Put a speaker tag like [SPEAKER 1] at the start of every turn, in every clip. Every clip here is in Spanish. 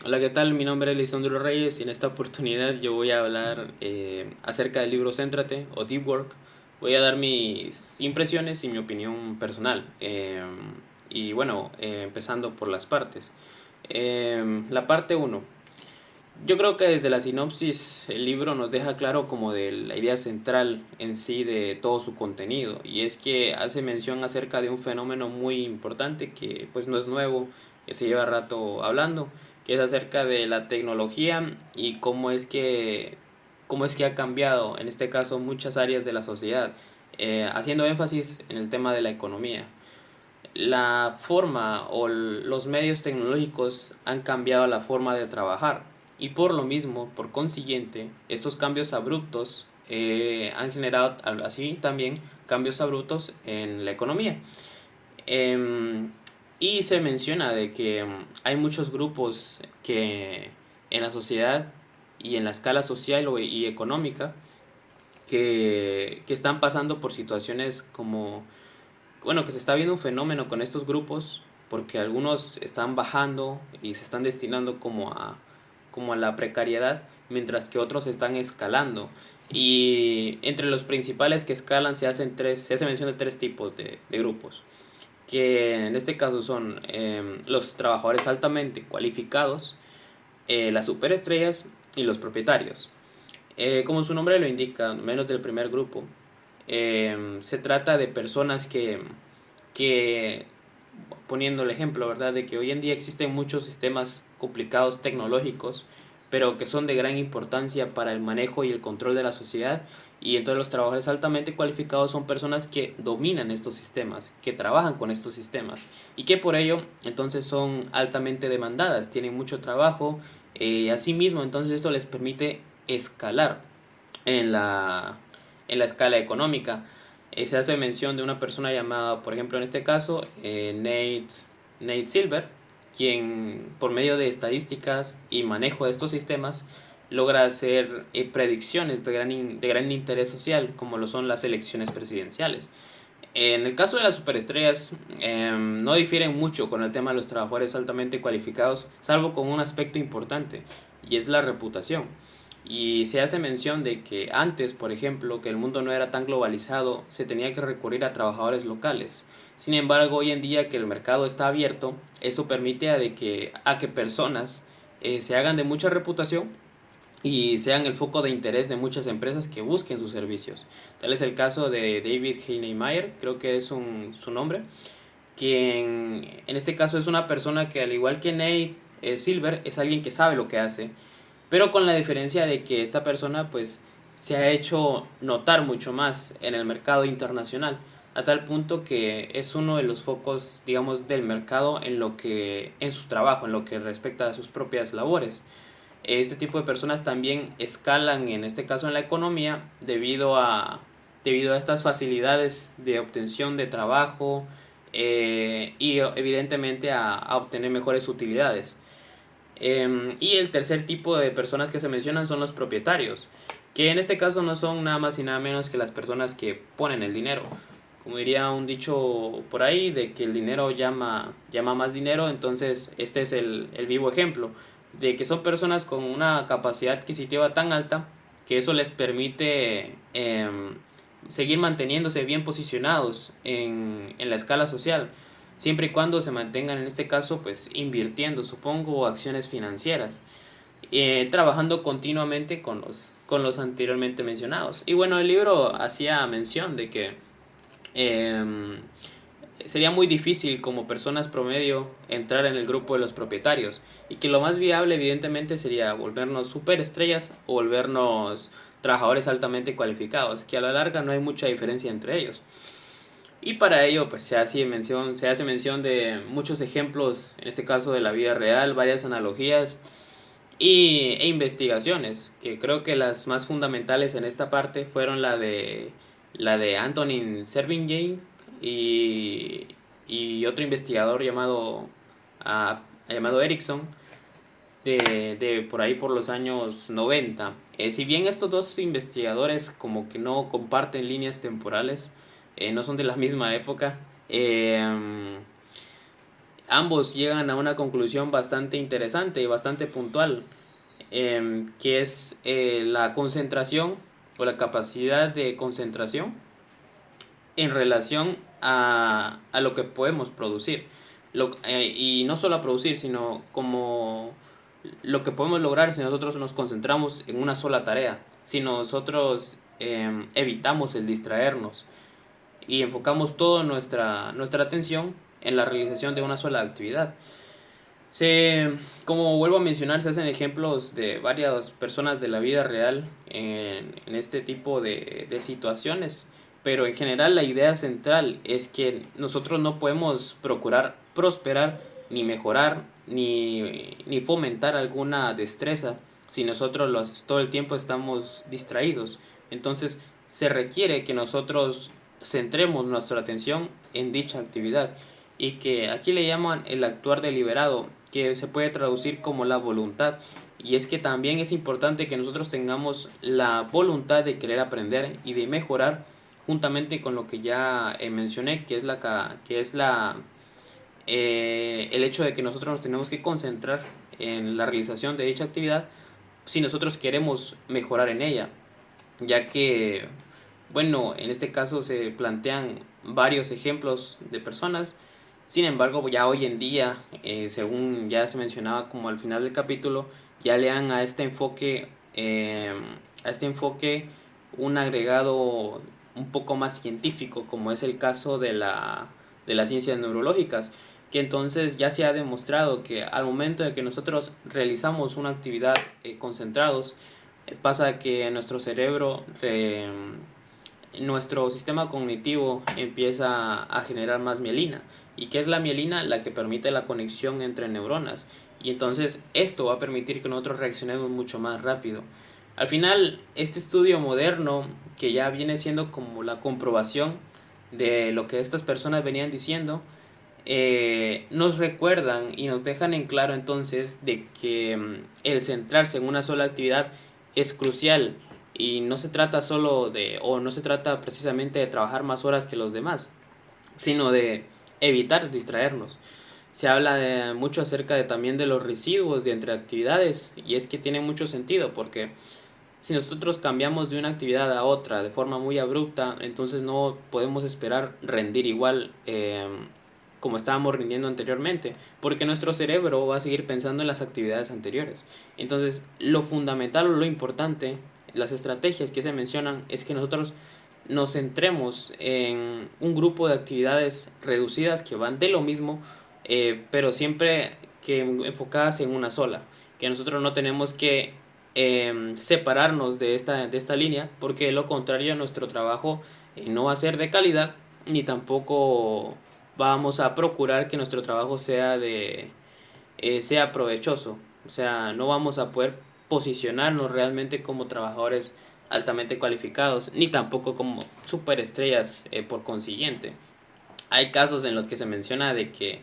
[SPEAKER 1] Hola, ¿qué tal? Mi nombre es Lisandro Reyes y en esta oportunidad yo voy a hablar acerca del libro Céntrate o Deep Work. Voy a dar mis impresiones y mi opinión personal. Y bueno, empezando por las partes. La parte uno. Yo creo que desde la sinopsis el libro nos deja claro como de la idea central en sí de todo su contenido, y es que hace mención acerca de un fenómeno muy importante que pues no es nuevo, que se lleva rato hablando, que es acerca de la tecnología y cómo es que ha cambiado en este caso muchas áreas de la sociedad, haciendo énfasis en el tema de la economía. La forma o los medios tecnológicos han cambiado la forma de trabajar, y por lo mismo, por consiguiente, estos cambios abruptos han generado así también cambios abruptos en la economía. Em, y se menciona de que hay muchos grupos que en la sociedad y en la escala social y económica que están pasando por situaciones como, bueno, que se está viendo un fenómeno con estos grupos, porque algunos están bajando y se están destinando como a la precariedad, mientras que otros están escalando. Y entre los principales que escalan se hace mención de tres tipos de grupos, que en este caso son los trabajadores altamente cualificados, las superestrellas y los propietarios. Como su nombre lo indica, menos del primer grupo, se trata de personas que, poniendo el ejemplo, ¿verdad? De que hoy en día existen muchos sistemas complicados tecnológicos, pero que son de gran importancia para el manejo y el control de la sociedad. Y entonces los trabajadores altamente cualificados son personas que dominan estos sistemas, que trabajan con estos sistemas y que por ello entonces son altamente demandadas, tienen mucho trabajo. Asimismo, entonces esto les permite escalar en la escala económica. Se hace mención de una persona llamada, por ejemplo, en este caso, Nate Silver, quien por medio de estadísticas y manejo de estos sistemas logra hacer predicciones de gran interés social, como lo son las elecciones presidenciales. En el caso de las superestrellas, no difieren mucho con el tema de los trabajadores altamente cualificados, salvo con un aspecto importante, y es la reputación. Y se hace mención de que antes, por ejemplo, que el mundo no era tan globalizado, se tenía que recurrir a trabajadores locales. Sin embargo, hoy en día que el mercado está abierto, eso permite a que personas se hagan de mucha reputación y sean el foco de interés de muchas empresas que busquen sus servicios. Tal es el caso de David Heinemeier, creo que es su nombre, quien en este caso es una persona que, al igual que Nate Silver, es alguien que sabe lo que hace, pero con la diferencia de que esta persona pues se ha hecho notar mucho más en el mercado internacional, a tal punto que es uno de los focos, digamos, del mercado en su trabajo, en lo que respecta a sus propias labores. Este tipo de personas también escalan, en este caso en la economía, debido a estas facilidades de obtención de trabajo, y evidentemente a obtener mejores utilidades. Y el tercer tipo de personas que se mencionan son los propietarios, que en este caso no son nada más y nada menos que las personas que ponen el dinero. Como diría un dicho por ahí, de que el dinero llama más dinero, entonces este es el vivo ejemplo, de que son personas con una capacidad adquisitiva tan alta que eso les permite seguir manteniéndose bien posicionados en la escala social, siempre y cuando se mantengan en este caso pues invirtiendo, supongo, acciones financieras, trabajando continuamente con los anteriormente mencionados. Y bueno, el libro hacía mención de que eh, sería muy difícil como personas promedio entrar en el grupo de los propietarios, y que lo más viable evidentemente sería volvernos superestrellas o volvernos trabajadores altamente cualificados, que a la larga no hay mucha diferencia entre ellos. Y para ello pues se hace mención de muchos ejemplos, en este caso de la vida real, varias analogías e investigaciones, que creo que las más fundamentales en esta parte fueron la de Antonin Sergeyevich y, y otro investigador llamado Erickson, de por ahí por los años 90. Si bien estos dos investigadores como que no comparten líneas temporales, no son de la misma época, ambos llegan a una conclusión bastante interesante y bastante puntual, que es la concentración o la capacidad de concentración en relación a lo que podemos producir. Y no solo a producir, sino como lo que podemos lograr si nosotros nos concentramos en una sola tarea, si nosotros evitamos el distraernos y enfocamos toda nuestra atención en la realización de una sola actividad. Como vuelvo a mencionar, se hacen ejemplos de varias personas de la vida real en este tipo de situaciones, pero en general la idea central es que nosotros no podemos procurar prosperar, ni mejorar, ni fomentar alguna destreza si nosotros todo el tiempo estamos distraídos. Entonces se requiere que nosotros centremos nuestra atención en dicha actividad y que aquí le llaman el actuar deliberado, que se puede traducir como la voluntad. Y es que también es importante que nosotros tengamos la voluntad de querer aprender y de mejorar, juntamente con lo que ya mencioné, que es el hecho de que nosotros nos tenemos que concentrar en la realización de dicha actividad si nosotros queremos mejorar en ella, ya que, bueno, en este caso se plantean varios ejemplos de personas. Sin embargo, ya hoy en día, según ya se mencionaba como al final del capítulo, ya le dan a este enfoque un agregado un poco más científico, como es el caso de las ciencias neurológicas, que entonces ya se ha demostrado que al momento de que nosotros realizamos una actividad concentrados, pasa que nuestro cerebro, nuestro sistema cognitivo empieza a generar más mielina. ¿Y qué es la mielina? La que permite la conexión entre neuronas. Y entonces esto va a permitir que nosotros reaccionemos mucho más rápido. Al final, este estudio moderno, que ya viene siendo como la comprobación de lo que estas personas venían diciendo, nos recuerdan y nos dejan en claro entonces de que el centrarse en una sola actividad es crucial y no se trata solo o no se trata precisamente de trabajar más horas que los demás, sino de evitar distraernos. Se habla mucho acerca de también de los residuos de entre actividades y es que tiene mucho sentido porque si nosotros cambiamos de una actividad a otra de forma muy abrupta, entonces no podemos esperar rendir igual como estábamos rindiendo anteriormente, porque nuestro cerebro va a seguir pensando en las actividades anteriores. Entonces, lo fundamental o lo importante, las estrategias que se mencionan, es que nosotros nos centremos en un grupo de actividades reducidas que van de lo mismo, pero siempre que enfocadas en una sola, que nosotros no tenemos que separarnos de esta línea, porque de lo contrario nuestro trabajo no va a ser de calidad, ni tampoco vamos a procurar que nuestro trabajo sea provechoso. O sea, no vamos a poder posicionarnos realmente como trabajadores altamente cualificados, ni tampoco como superestrellas por consiguiente. Hay casos en los que se menciona de que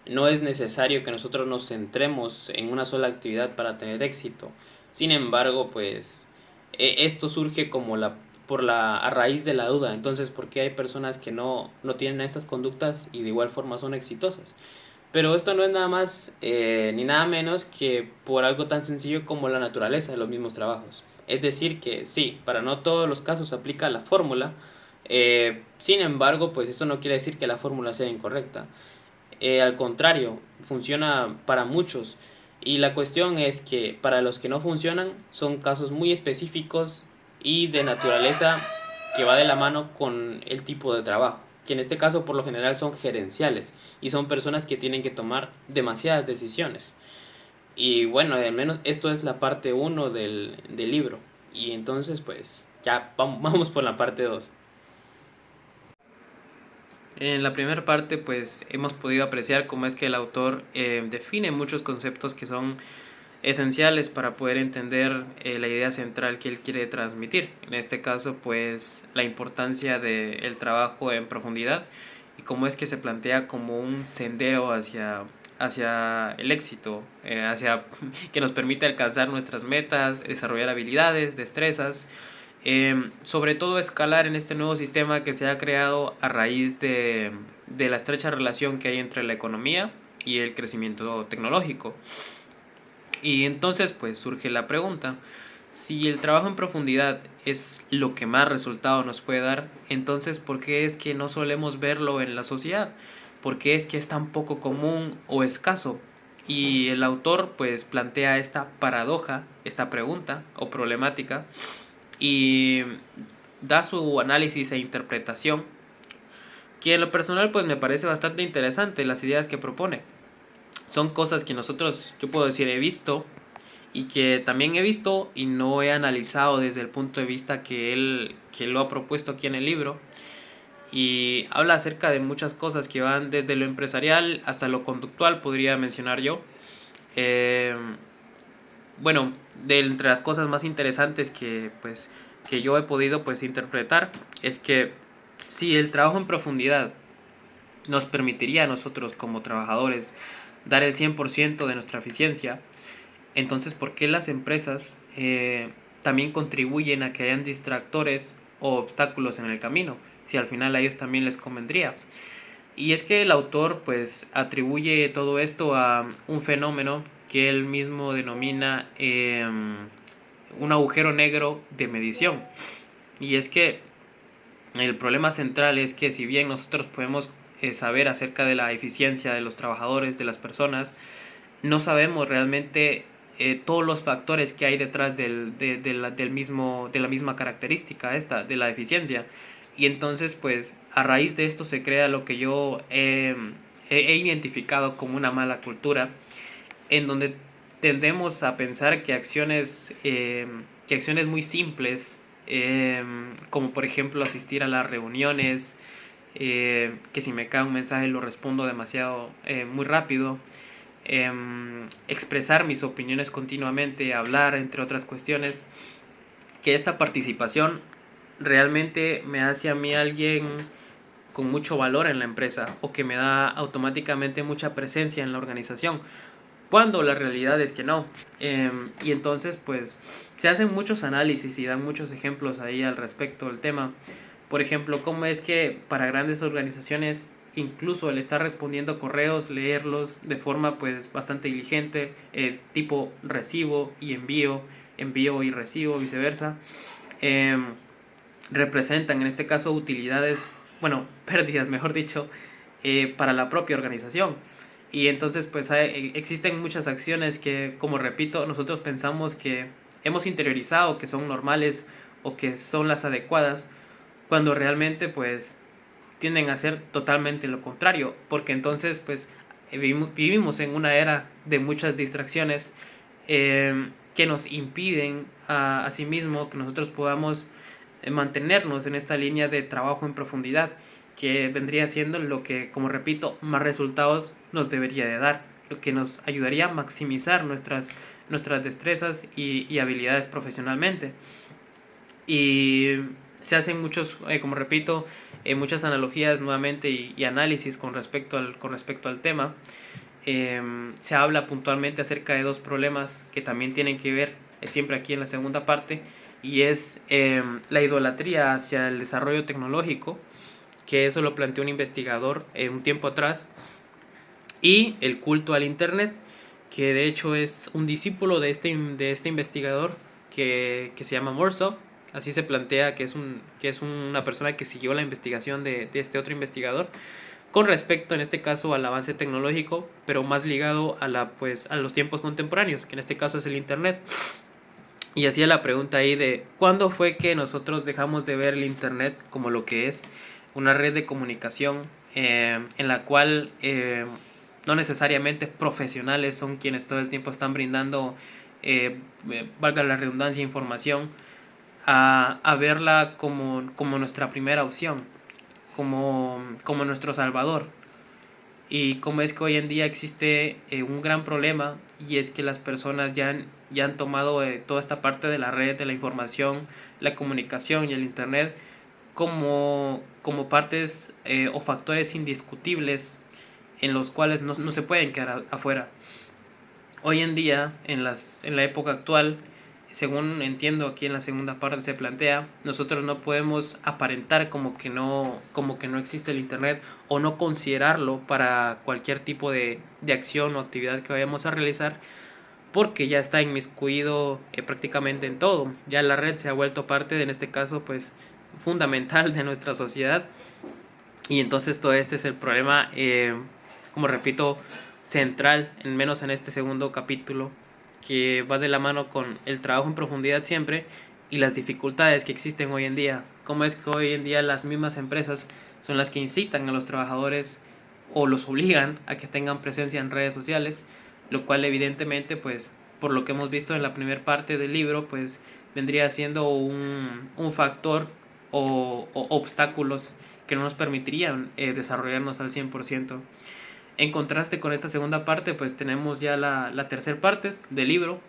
[SPEAKER 1] no es necesario que nosotros nos centremos en una sola actividad para tener éxito. Sin embargo, pues esto surge como a raíz de la duda. Entonces, ¿por qué hay personas que no tienen estas conductas y de igual forma son exitosas? Pero esto no es nada más ni nada menos que por algo tan sencillo como la naturaleza de los mismos trabajos. Es decir, que sí, para no todos los casos se aplica la fórmula. Sin embargo, pues eso no quiere decir que la fórmula sea incorrecta. Al contrario, funciona para muchos. Y la cuestión es que para los que no funcionan son casos muy específicos y de naturaleza que va de la mano con el tipo de trabajo, que en este caso por lo general son gerenciales y son personas que tienen que tomar demasiadas decisiones. Y bueno, al menos esto es la parte uno del libro. Y entonces pues ya vamos por la parte 2. En la primera parte pues hemos podido apreciar cómo es que el autor define muchos conceptos que son esenciales para poder entender la idea central que él quiere transmitir. En este caso pues la importancia del trabajo en profundidad y cómo es que se plantea como un sendero hacia el éxito, hacia que nos permite alcanzar nuestras metas, desarrollar habilidades, destrezas, sobre todo escalar en este nuevo sistema que se ha creado a raíz de la estrecha relación que hay entre la economía
[SPEAKER 2] y el crecimiento tecnológico. Y entonces pues surge la pregunta, si el trabajo en profundidad es lo que más resultado nos puede dar, entonces ¿por qué es que no solemos verlo en la sociedad? ¿Por qué es que es tan poco común o escaso? Y el autor pues plantea esta paradoja, esta pregunta o problemática, y da su análisis e interpretación, que en lo personal pues me parece bastante interesante las ideas que propone. Son cosas que nosotros, yo puedo decir, he visto y que también he visto y no he analizado desde el punto de vista que lo ha propuesto aquí en el libro. Y habla acerca de muchas cosas que van desde lo empresarial hasta lo conductual, podría mencionar yo. Eh, bueno, de entre las cosas más interesantes que yo he podido pues interpretar es que si el trabajo en profundidad nos permitiría a nosotros como trabajadores dar el 100% de nuestra eficiencia, entonces ¿por qué las empresas también contribuyen a que hayan distractores o obstáculos en el camino? Si al final a ellos también les convendría. Y es que el autor pues atribuye todo esto a un fenómeno que él mismo denomina un agujero negro de medición. Y es que el problema central es que si bien nosotros podemos saber acerca de la eficiencia de los trabajadores, de las personas, no sabemos realmente todos los factores que hay detrás de la misma característica esta, de la eficiencia. Y entonces, pues, a raíz de esto se crea lo que yo he identificado como una mala cultura, en donde tendemos a pensar que acciones muy simples, como por ejemplo asistir a las reuniones, que si me cae un mensaje lo respondo demasiado muy rápido, expresar mis opiniones continuamente, hablar, entre otras cuestiones, que esta participación realmente me hace a mí alguien con mucho valor en la empresa o que me da automáticamente mucha presencia en la organización, cuando la realidad es que no. Y entonces pues se hacen muchos análisis y dan muchos ejemplos ahí al respecto del tema. Por ejemplo, cómo es que para grandes organizaciones incluso el estar respondiendo correos, leerlos de forma pues bastante diligente, tipo recibo y envío, envío y recibo, viceversa, eh, representan en este caso utilidades, bueno, pérdidas mejor dicho, para la propia organización. Y entonces pues existen muchas acciones que, como repito, nosotros pensamos que hemos interiorizado, que son normales o que son las adecuadas, cuando realmente pues tienden a ser totalmente lo contrario, porque entonces pues vivimos en una era de muchas distracciones que nos impiden a sí mismo que nosotros podamos mantenernos en esta línea de trabajo en profundidad, que vendría siendo lo que, como repito, más resultados nos debería de dar, lo que nos ayudaría a maximizar nuestras destrezas y habilidades profesionalmente. Y se hacen muchos, como repito, muchas analogías nuevamente y análisis con respecto al tema. Se habla puntualmente acerca de dos problemas que también tienen que ver siempre aquí en la segunda parte, y es la idolatría hacia el desarrollo tecnológico, que eso lo planteó un investigador un tiempo atrás, y el culto al Internet, que de hecho es un discípulo de este investigador que se llama Morsov. Así se plantea que es una persona que siguió la investigación de este otro investigador con respecto en este caso al avance tecnológico, pero más ligado a los tiempos contemporáneos, que en este caso es el Internet. Y hacía la pregunta ahí de ¿cuándo fue que nosotros dejamos de ver el Internet como lo que es una red de comunicación en la cual no necesariamente profesionales son quienes todo el tiempo están brindando, valga la redundancia, información, a verla como nuestra primera opción, como nuestro salvador? Y como es que hoy en día existe un gran problema, y es que las personas ya han tomado toda esta parte de la red, de la información, la comunicación y el Internet como partes o factores indiscutibles en los cuales no se pueden quedar afuera. Hoy en día, en la época actual, según entiendo aquí en la segunda parte se plantea, nosotros no podemos aparentar como que no existe el internet o no considerarlo para cualquier tipo de acción o actividad que vayamos a realizar, porque ya está inmiscuido prácticamente en todo. Ya la red se ha vuelto parte de, en este caso, pues fundamental de nuestra sociedad. Y entonces todo este es el problema, como repito, central, en menos en este segundo capítulo, que va de la mano con el trabajo en profundidad siempre y las dificultades que existen hoy en día. Cómo es que hoy en día las mismas empresas son las que incitan a los trabajadores o los obligan a que tengan presencia en redes sociales, lo cual evidentemente, pues, por lo que hemos visto en la primera parte del libro, pues vendría siendo un factor o obstáculos que no nos permitirían desarrollarnos al 100%. En contraste con esta segunda parte, pues tenemos ya la tercera parte del libro,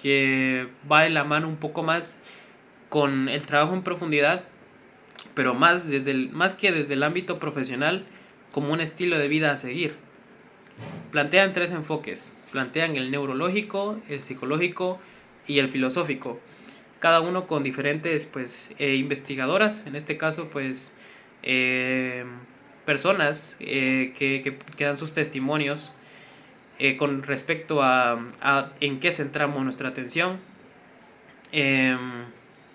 [SPEAKER 2] que va de la mano un poco más con el trabajo en profundidad, pero más que desde el ámbito profesional, como un estilo de vida a seguir. Plantean tres enfoques, plantean el neurológico, el psicológico y el filosófico, cada uno con diferentes pues investigadoras, en este caso pues eh, personas que dan sus testimonios con respecto a en qué centramos nuestra atención. Eh,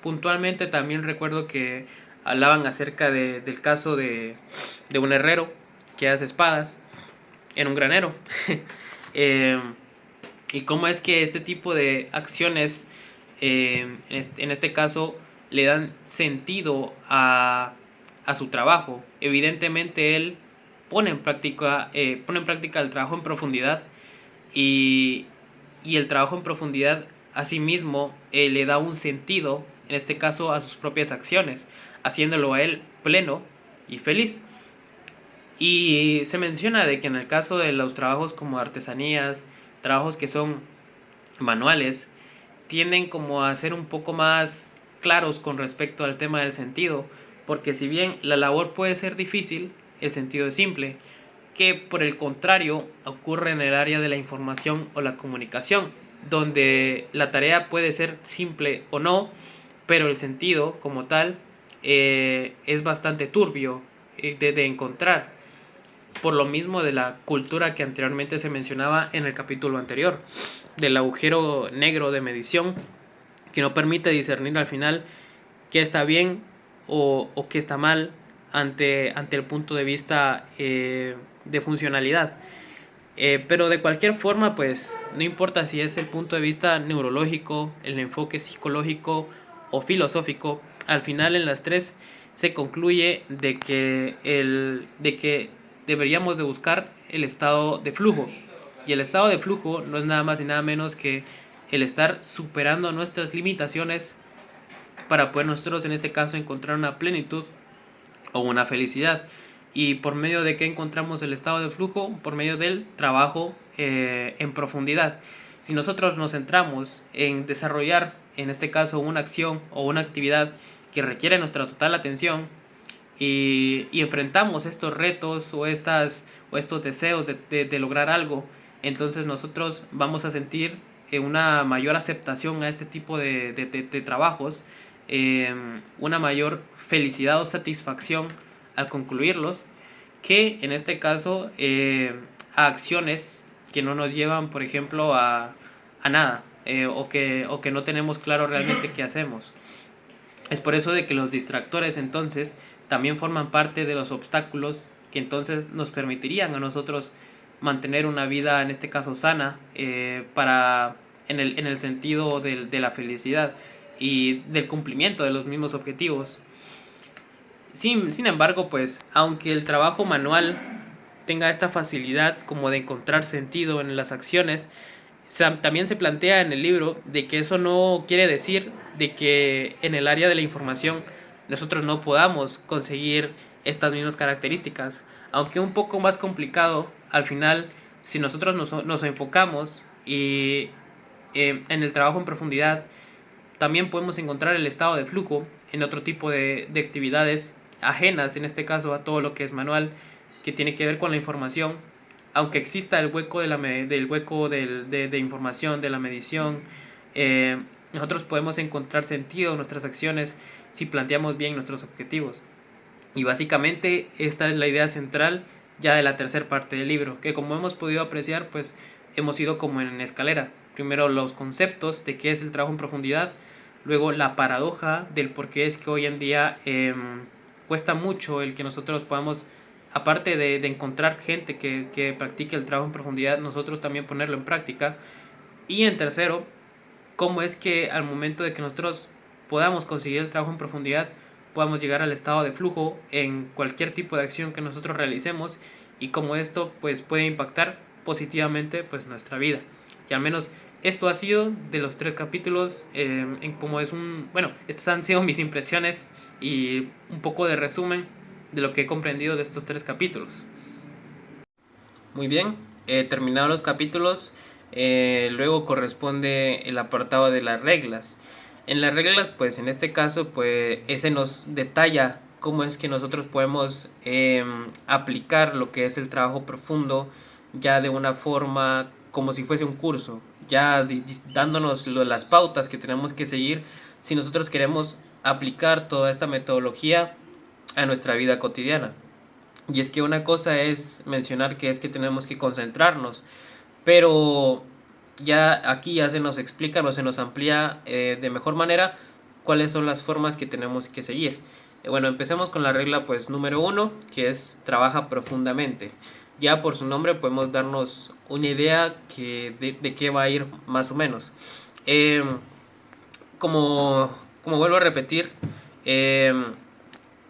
[SPEAKER 2] Puntualmente también recuerdo que hablaban acerca del caso de un herrero que hace espadas en un granero. eh, y cómo es que este tipo de acciones, en este caso, le dan sentido a su trabajo. Evidentemente él pone en práctica el trabajo en profundidad y, y el trabajo en profundidad asimismo le da un sentido, en este caso a sus propias acciones, haciéndolo a él pleno y feliz. Y se menciona de que en el caso de los trabajos como artesanías, trabajos que son manuales, tienden como a ser un poco más claros con respecto al tema del sentido, porque si bien la labor puede ser difícil, el sentido es simple, que por el contrario ocurre en el área de la información o la comunicación, donde la tarea puede ser simple o no, pero el sentido como tal es bastante turbio de encontrar, por lo mismo de la cultura que anteriormente se mencionaba en el capítulo anterior, del agujero negro de medición que no permite discernir al final qué está bien o qué está mal ante el punto de vista de funcionalidad. Pero de cualquier forma, pues no importa si es el punto de vista neurológico, el enfoque psicológico o filosófico, al final en las tres se concluye de que deberíamos de buscar el estado de flujo. Y el estado de flujo no es nada más y nada menos que el estar superando nuestras limitaciones para poder nosotros en este caso encontrar una plenitud o una felicidad. ¿Y por medio de qué encontramos el estado de flujo? Por medio del trabajo en profundidad. Si nosotros nos centramos en desarrollar, en este caso, una acción o una actividad que requiere nuestra total atención y enfrentamos estos retos o estos deseos de lograr algo, entonces nosotros vamos a sentir una mayor aceptación a este tipo de trabajos, una mayor felicidad o satisfacción al concluirlos, que en este caso a acciones que no nos llevan, por ejemplo, a nada, o que no tenemos claro realmente qué hacemos. Es por eso de que los distractores entonces también forman parte de los obstáculos que entonces nos permitirían a nosotros mantener una vida, en este caso sana, en el sentido de la felicidad y del cumplimiento de los mismos objetivos. Sin embargo, pues, aunque el trabajo manual tenga esta facilidad como de encontrar sentido en las acciones, también se plantea en el libro de que eso no quiere decir de que en el área de la información nosotros no podamos conseguir estas mismas características, aunque un poco más complicado. Al final, si nosotros nos enfocamos en el trabajo en profundidad, también podemos encontrar el estado de flujo en otro tipo de actividades ajenas, en este caso a todo lo que es manual, que tiene que ver con la información, aunque exista el hueco del hueco de información, de la medición, nosotros podemos encontrar sentido en nuestras acciones si planteamos bien nuestros objetivos. Y básicamente esta es la idea central ya de la tercera parte del libro, que como hemos podido apreciar, pues hemos ido como en escalera. Primero los conceptos de qué es el trabajo en profundidad, luego la paradoja del por qué es que hoy en día cuesta mucho el que nosotros podamos, aparte de encontrar gente que practique el trabajo en profundidad, nosotros también ponerlo en práctica. Y en tercero, cómo es que al momento de que nosotros podamos conseguir el trabajo en profundidad, podamos llegar al estado de flujo en cualquier tipo de acción que nosotros realicemos y cómo esto pues puede impactar positivamente pues nuestra vida. Y al menos esto ha sido de los 3 capítulos, en como es un, bueno, estas han sido mis impresiones y un poco de resumen de lo que he comprendido de estos 3 capítulos. Muy bien, terminados los capítulos, luego corresponde el apartado de las reglas. En las reglas, pues en este caso, pues ese nos detalla cómo es que nosotros podemos aplicar lo que es el trabajo profundo ya de una forma como si fuese un curso, ya dándonos las pautas que tenemos que seguir si nosotros queremos aplicar toda esta metodología a nuestra vida cotidiana. Y es que una cosa es mencionar que es que tenemos que concentrarnos, pero ya aquí ya se nos explica o se nos amplía de mejor manera cuáles son las formas que tenemos que seguir. Bueno, empecemos con la regla pues número 1, que es trabaja profundamente. Ya por su nombre podemos darnos una idea de qué va a ir más o menos. Eh, como vuelvo a repetir, eh,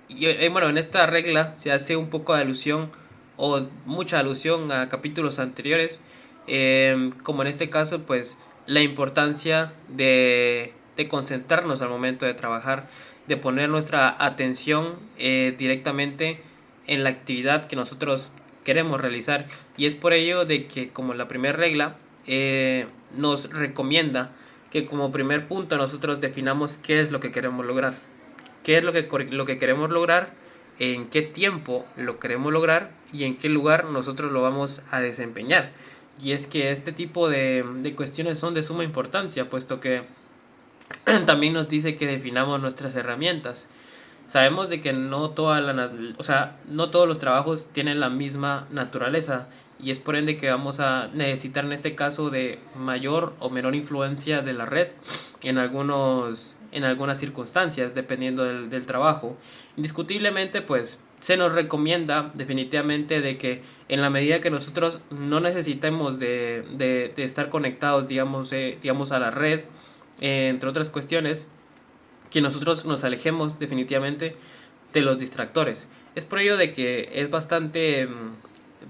[SPEAKER 2] y bueno, en esta regla se hace un poco de alusión o mucha alusión a capítulos anteriores, como en este caso, pues la importancia de concentrarnos al momento de trabajar, de poner nuestra atención directamente en la actividad que nosotros queremos realizar. Y es por ello de que como la primera regla nos recomienda que como primer punto nosotros definamos qué es lo que queremos lograr, qué es lo que queremos lograr, en qué tiempo lo queremos lograr y en qué lugar nosotros lo vamos a desempeñar. Y es que este tipo de cuestiones son de suma importancia, puesto que también nos dice que definamos nuestras herramientas. Sabemos de que no todos los trabajos tienen la misma naturaleza y es por ende que vamos a necesitar en este caso de mayor o menor influencia de la red en algunas circunstancias dependiendo del trabajo. Indiscutiblemente pues se nos recomienda definitivamente de que en la medida que nosotros no necesitemos de estar conectados digamos a la red, entre otras cuestiones, que nosotros nos alejemos definitivamente de los distractores. Es por ello de que es bastante,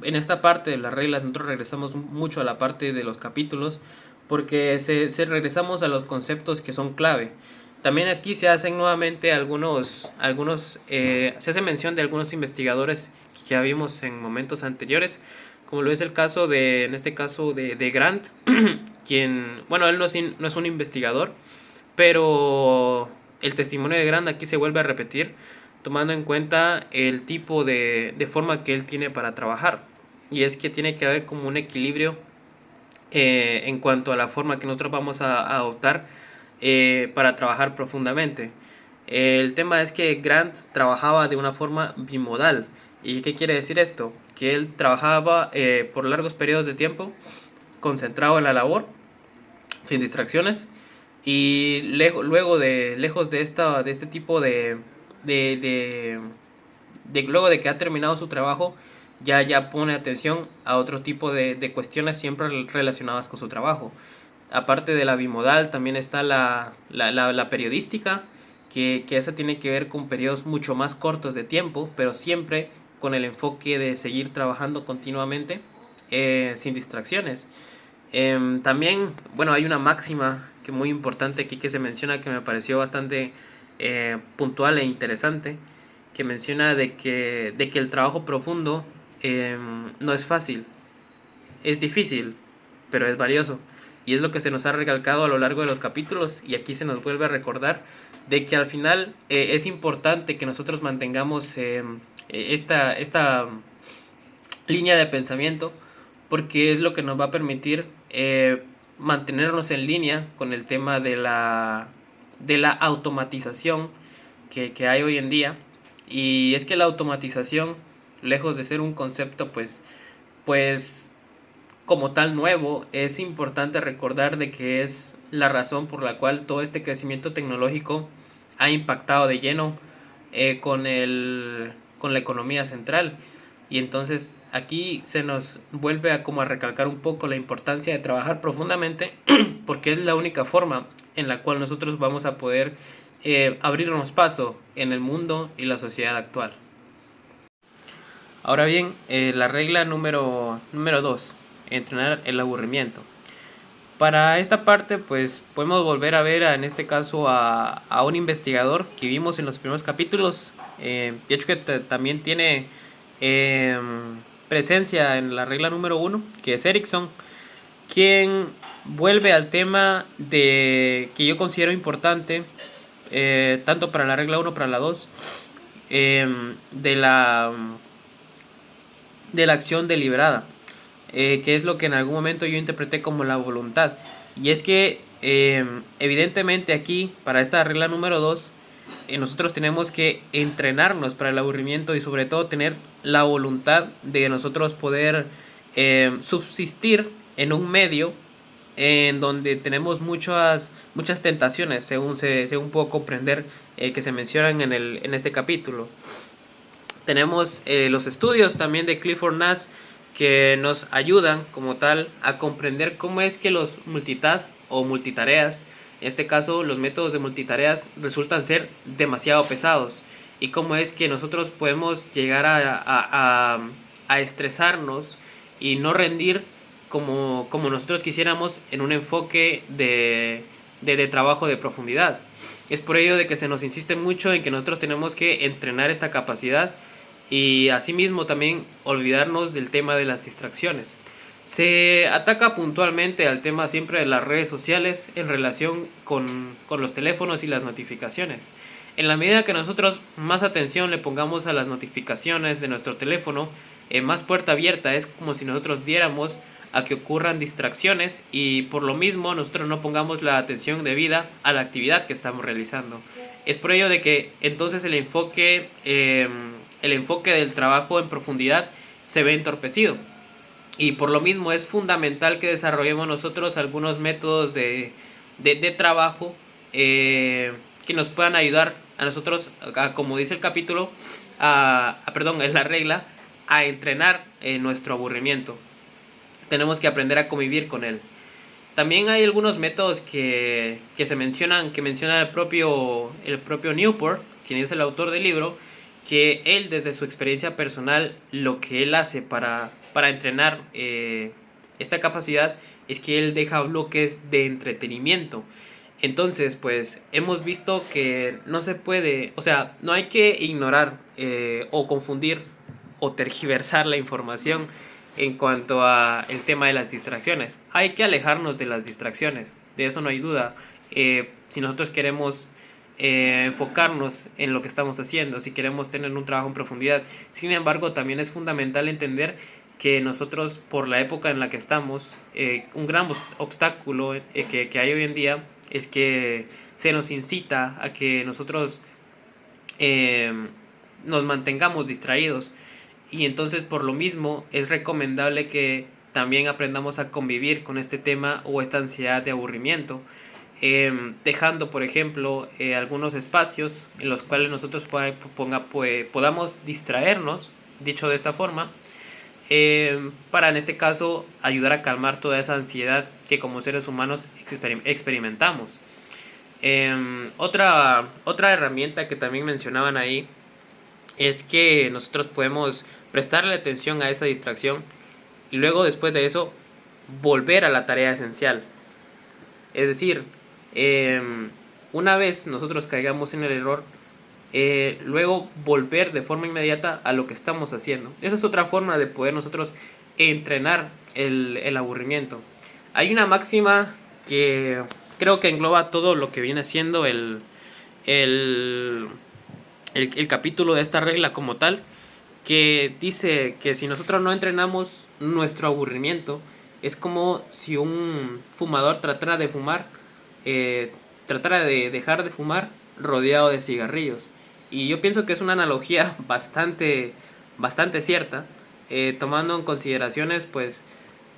[SPEAKER 2] en esta parte de las reglas nosotros regresamos mucho a la parte de los capítulos porque se regresamos a los conceptos que son clave. También aquí se hacen nuevamente se hace mención de algunos investigadores que ya vimos en momentos anteriores, como lo es el caso en este caso de Grant, quien, bueno, él no es un investigador, pero el testimonio de Grant aquí se vuelve a repetir, tomando en cuenta el tipo de forma que él tiene para trabajar. Y es que tiene que haber como un equilibrio en cuanto a la forma que nosotros vamos a adoptar para trabajar profundamente. El tema es que Grant trabajaba de una forma bimodal. ¿Y qué quiere decir esto? Que él trabajaba por largos periodos de tiempo, concentrado en la labor, sin distracciones, y lejos de este tipo luego de que ha terminado su trabajo, ya pone atención a otro tipo de cuestiones siempre relacionadas con su trabajo. Aparte de la bimodal, también está la periodística, que esa tiene que ver con periodos mucho más cortos de tiempo, pero siempre con el enfoque de seguir trabajando continuamente sin distracciones. También, bueno, hay una máxima que muy importante aquí que se menciona que me pareció bastante puntual e interesante, que menciona de que el trabajo profundo no es fácil, es difícil, pero es valioso. Y es lo que se nos ha recalcado a lo largo de los capítulos y aquí se nos vuelve a recordar de que al final es importante que nosotros mantengamos esta línea de pensamiento porque es lo que nos va a permitir mantenernos en línea con el tema de la automatización que hay hoy en día. Y es que la automatización, lejos de ser un concepto pues como tal nuevo, es importante recordar de que es la razón por la cual todo este crecimiento tecnológico ha impactado de lleno con la economía central. Y entonces aquí se nos vuelve a como a recalcar un poco la importancia de trabajar profundamente porque es la única forma en la cual nosotros vamos a poder abrirnos paso en el mundo y la sociedad actual. Ahora bien, la regla número 2, entrenar el aburrimiento. Para esta parte, pues podemos volver a ver en este caso a un investigador que vimos en los primeros capítulos. De hecho que también tiene presencia en la regla número 1, que es Erickson, quien vuelve al tema de que yo considero importante, tanto para la regla 1 como para la 2, de la acción deliberada, que es lo que en algún momento yo interpreté como la voluntad. Y es que evidentemente aquí, para esta regla número 2, nosotros tenemos que entrenarnos para el aburrimiento y sobre todo tener la voluntad de nosotros poder subsistir en un medio en donde tenemos muchas tentaciones, según puedo comprender, que se mencionan en este capítulo. Tenemos los estudios también de Clifford Nass que nos ayudan como tal a comprender cómo es que los multitask o multitareas, en este caso los métodos de multitareas, resultan ser demasiado pesados y cómo es que nosotros podemos llegar a estresarnos y no rendir como nosotros quisiéramos en un enfoque de trabajo de profundidad. Es por ello de que se nos insiste mucho en que nosotros tenemos que entrenar esta capacidad y asimismo también olvidarnos del tema de las distracciones. Se ataca puntualmente al tema siempre de las redes sociales en relación con los teléfonos y las notificaciones. En la medida que nosotros más atención le pongamos a las notificaciones de nuestro teléfono, más puerta abierta es como si nosotros diéramos a que ocurran distracciones y por lo mismo nosotros no pongamos la atención debida a la actividad que estamos realizando. Es por ello de que entonces el enfoque del trabajo en profundidad se ve entorpecido. Y por lo mismo es fundamental que desarrollemos nosotros algunos métodos de trabajo que nos puedan ayudar a nosotros, como dice el capítulo, es la regla, a entrenar nuestro aburrimiento. Tenemos que aprender a convivir con él. También hay algunos métodos que menciona el propio Newport, quien es el autor del libro, que él desde su experiencia personal lo que él hace para entrenar esta capacidad es que él deja bloques de entretenimiento. Entonces pues hemos visto que no se puede, o sea, no hay que ignorar o confundir o tergiversar la información en cuanto a el tema de las distracciones. Hay que alejarnos de las distracciones, de eso no hay duda. Si nosotros queremos enfocarnos en lo que estamos haciendo, si queremos tener un trabajo en profundidad. Sin embargo, también es fundamental entender que nosotros, por la época en la que estamos, un gran obstáculo que hay hoy en día es que se nos incita a que nosotros nos mantengamos distraídos, y entonces por lo mismo es recomendable que también aprendamos a convivir con este tema o esta ansiedad de aburrimiento, dejando por ejemplo algunos espacios en los cuales nosotros podamos distraernos, dicho de esta forma, para en este caso ayudar a calmar toda esa ansiedad que como seres humanos experimentamos. Otra herramienta que también mencionaban ahí es que nosotros podemos prestarle atención a esa distracción y luego después de eso volver a la tarea esencial. Es decir, una vez nosotros caigamos en el error, luego volver de forma inmediata a lo que estamos haciendo. Esa es otra forma de poder nosotros entrenar el aburrimiento. Hay una máxima que creo que engloba todo lo que viene siendo el capítulo de esta regla como tal, que dice que si nosotros no entrenamos nuestro aburrimiento, es como si un fumador tratara de fumar, tratara de dejar de fumar rodeado de cigarrillos. Y yo pienso que es una analogía bastante cierta, tomando en consideraciones pues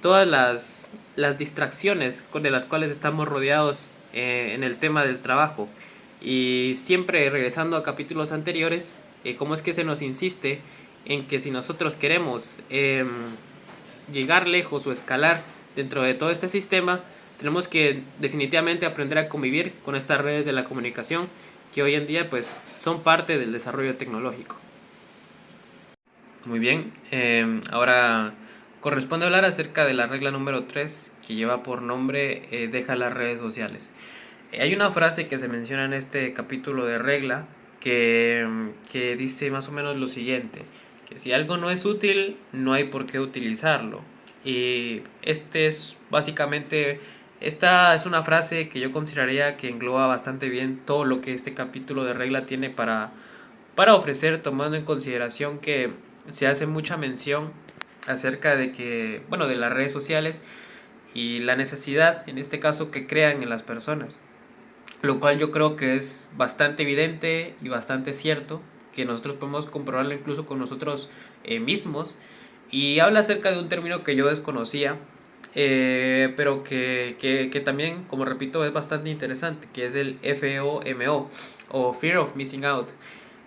[SPEAKER 2] todas las distracciones de las cuales estamos rodeados en el tema del trabajo. Y siempre regresando a capítulos anteriores, cómo es que se nos insiste en que si nosotros queremos llegar lejos o escalar dentro de todo este sistema, tenemos que definitivamente aprender a convivir con estas redes de la comunicación que hoy en día pues son parte del desarrollo tecnológico. Muy bien, ahora corresponde hablar acerca de la regla número 3 que lleva por nombre deja las redes sociales. Hay una frase que se menciona en este capítulo de regla que dice más o menos lo siguiente, que si algo no es útil, no hay por qué utilizarlo. Y esta es una frase que yo consideraría que engloba bastante bien todo lo que este capítulo de regla tiene para ofrecer, tomando en consideración que se hace mucha mención acerca de las redes sociales y la necesidad, en este caso, que crean en las personas. Lo cual yo creo que es bastante evidente y bastante cierto, que nosotros podemos comprobarlo incluso con nosotros mismos. Y habla acerca de un término que yo desconocía, pero que también, como repito, es bastante interesante, que es el FOMO, o Fear of Missing Out,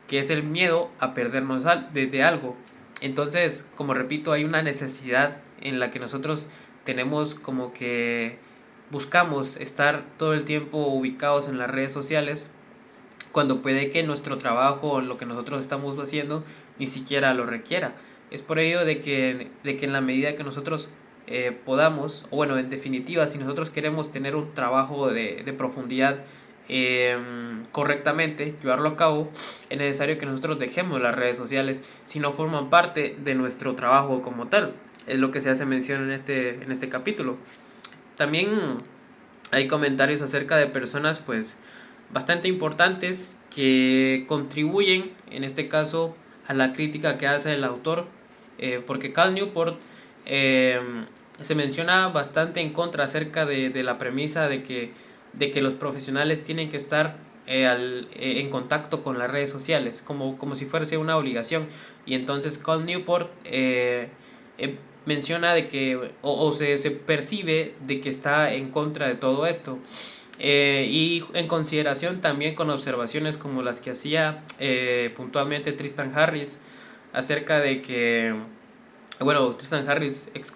[SPEAKER 2] que es el miedo a perdernos de algo. Entonces, como repito, hay una necesidad en la que nosotros tenemos como que buscamos estar todo el tiempo ubicados en las redes sociales, cuando puede que nuestro trabajo o lo que nosotros estamos haciendo ni siquiera lo requiera. Es por ello de que en la medida que nosotros podamos, o bueno, en definitiva, si nosotros queremos tener un trabajo de profundidad correctamente, llevarlo a cabo, es necesario que nosotros dejemos las redes sociales si no forman parte de nuestro trabajo como tal. Es lo que se hace mención en este capítulo. También hay comentarios acerca de personas pues bastante importantes que contribuyen en este caso a la crítica que hace el autor, porque Cal Newport se menciona bastante en contra acerca de la premisa de que los profesionales tienen que estar en contacto con las redes sociales como si fuese una obligación. Y entonces Cal Newport menciona de que o se percibe de que está en contra de todo esto, y en consideración también con observaciones como las que hacía puntualmente Tristan Harris acerca de que, bueno, Tristan Harris, ex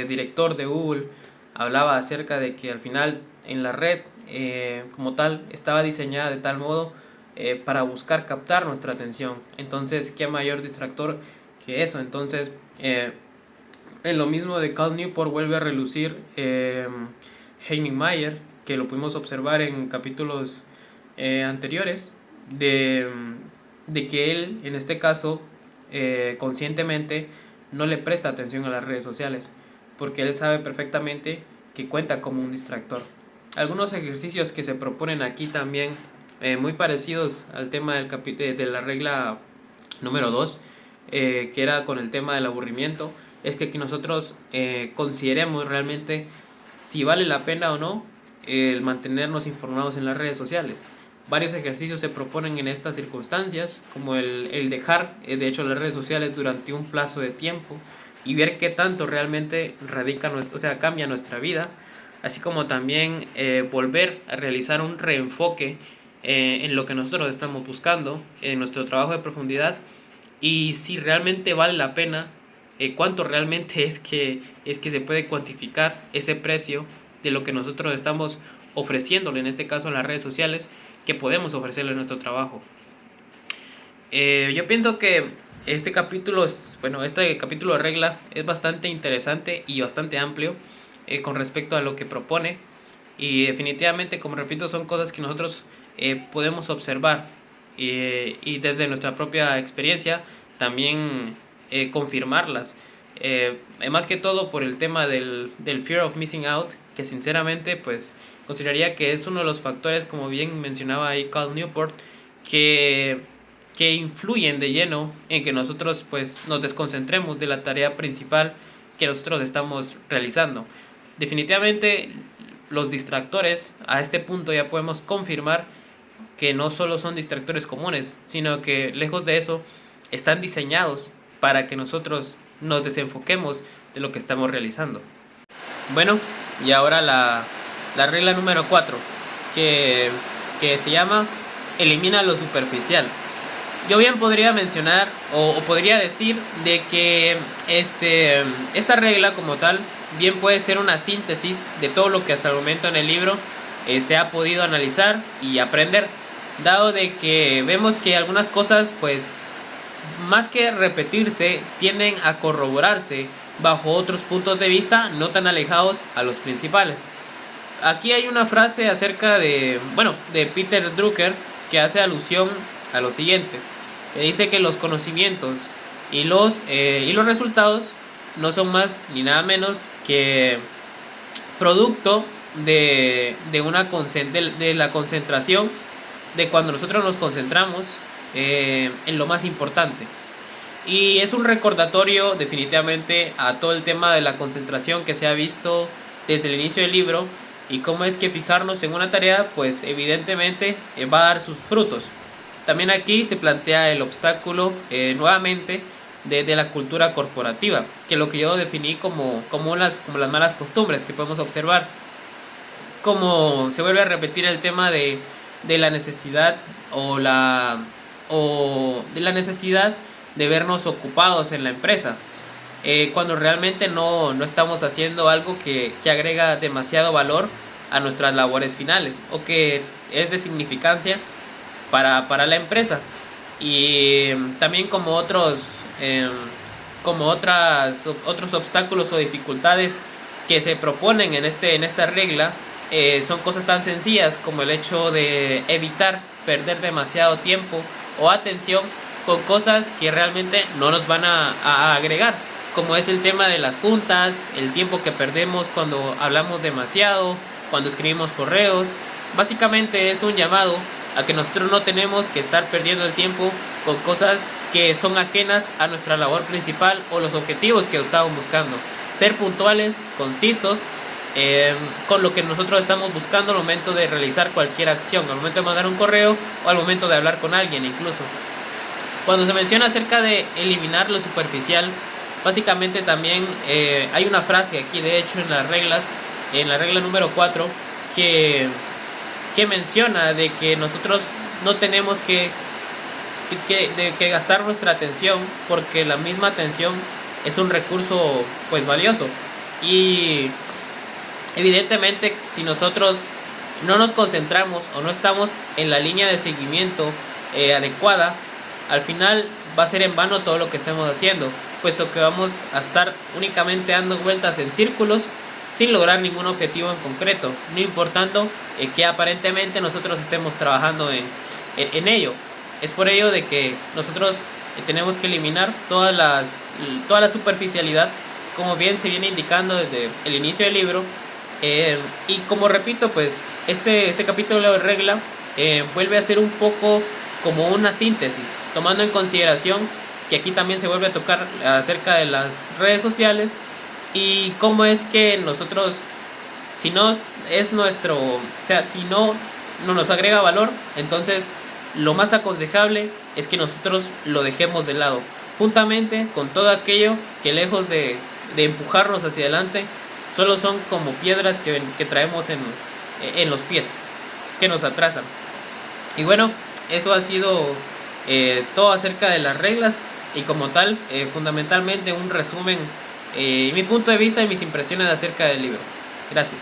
[SPEAKER 2] director de Google, hablaba acerca de que al final en la red como tal estaba diseñada de tal modo para buscar captar nuestra atención. Entonces, ¿qué mayor distractor que eso? Entonces, en lo mismo de Cal Newport vuelve a relucir Henning Mayer, que lo pudimos observar en capítulos anteriores, de que él, en este caso, conscientemente no le presta atención a las redes sociales, porque él sabe perfectamente que cuenta como un distractor. Algunos ejercicios que se proponen aquí también, muy parecidos al tema de la regla número 2, que era con el tema del aburrimiento, es que aquí nosotros consideremos realmente si vale la pena o no el mantenernos informados en las redes sociales. Varios ejercicios se proponen en estas circunstancias, como el dejar de hecho las redes sociales durante un plazo de tiempo y ver qué tanto realmente cambia nuestra vida, así como también volver a realizar un reenfoque en lo que nosotros estamos buscando, en nuestro trabajo de profundidad, y si realmente vale la pena, cuánto realmente es que se puede cuantificar ese precio de lo que nosotros estamos ofreciéndole, en este caso en las redes sociales, que podemos ofrecerle a nuestro trabajo. Yo pienso que este capítulo de regla es bastante interesante y bastante amplio con respecto a lo que propone, y definitivamente, como repito, son cosas que nosotros podemos observar y desde nuestra propia experiencia también confirmarlas. Más que todo por el tema del fear of missing out, que sinceramente pues consideraría que es uno de los factores, como bien mencionaba ahí Cal Newport, que influyen de lleno en que nosotros pues nos desconcentremos de la tarea principal que nosotros estamos realizando. Definitivamente los distractores, a este punto ya podemos confirmar que no solo son distractores comunes, sino que lejos de eso están diseñados para que nosotros nos desenfoquemos de lo que estamos realizando. Bueno, y ahora la regla número 4, que se llama elimina lo superficial. Yo bien podría mencionar o podría decir de que esta regla como tal bien puede ser una síntesis de todo lo que hasta el momento en el libro se ha podido analizar y aprender, dado de que vemos que algunas cosas pues más que repetirse tienden a corroborarse bajo otros puntos de vista no tan alejados a los principales. Aquí hay una frase acerca de Peter Drucker que hace alusión a lo siguiente, que dice que los conocimientos y los resultados no son más ni nada menos que producto de la concentración, de cuando nosotros nos concentramos en lo más importante. Y es un recordatorio definitivamente a todo el tema de la concentración que se ha visto desde el inicio del libro, y cómo es que fijarnos en una tarea pues evidentemente va a dar sus frutos. También aquí se plantea el obstáculo nuevamente de la cultura corporativa, que lo que yo definí como las malas costumbres que podemos observar, como se vuelve a repetir el tema de la necesidad de la necesidad de vernos ocupados en la empresa, cuando realmente no estamos haciendo algo que agrega demasiado valor a nuestras labores finales o que es de significancia para la empresa. Y también como otros obstáculos o dificultades que se proponen en esta regla, son cosas tan sencillas como el hecho de evitar perder demasiado tiempo o atención con cosas que realmente no nos van a agregar, como es el tema de las juntas, el tiempo que perdemos cuando hablamos demasiado, cuando escribimos correos. Básicamente es un llamado a que nosotros no tenemos que estar perdiendo el tiempo con cosas que son ajenas a nuestra labor principal o los objetivos que estamos buscando. Ser puntuales, concisos, con lo que nosotros estamos buscando al momento de realizar cualquier acción, al momento de mandar un correo o al momento de hablar con alguien incluso. Cuando se menciona acerca de eliminar lo superficial, básicamente también hay una frase aquí, de hecho, en la regla número 4, que menciona de que nosotros no tenemos que gastar nuestra atención, porque la misma atención es un recurso pues valioso. Y evidentemente si nosotros no nos concentramos o no estamos en la línea de seguimiento adecuada, al final va a ser en vano todo lo que estemos haciendo, puesto que vamos a estar únicamente dando vueltas en círculos sin lograr ningún objetivo en concreto, no importando que aparentemente nosotros estemos trabajando en ello. Es por ello de que nosotros tenemos que eliminar toda la superficialidad, como bien se viene indicando desde el inicio del libro. Y como repito, pues este capítulo de regla vuelve a ser un poco como una síntesis, tomando en consideración que aquí también se vuelve a tocar acerca de las redes sociales y cómo es que nosotros, si no nos agrega valor, entonces lo más aconsejable es que nosotros lo dejemos de lado, juntamente con todo aquello que lejos de empujarnos hacia adelante, solo son como piedras que traemos en los pies, que nos atrasan. Y bueno, eso ha sido todo acerca de las reglas y como tal, fundamentalmente un resumen, mi punto de vista y mis impresiones acerca del libro. Gracias.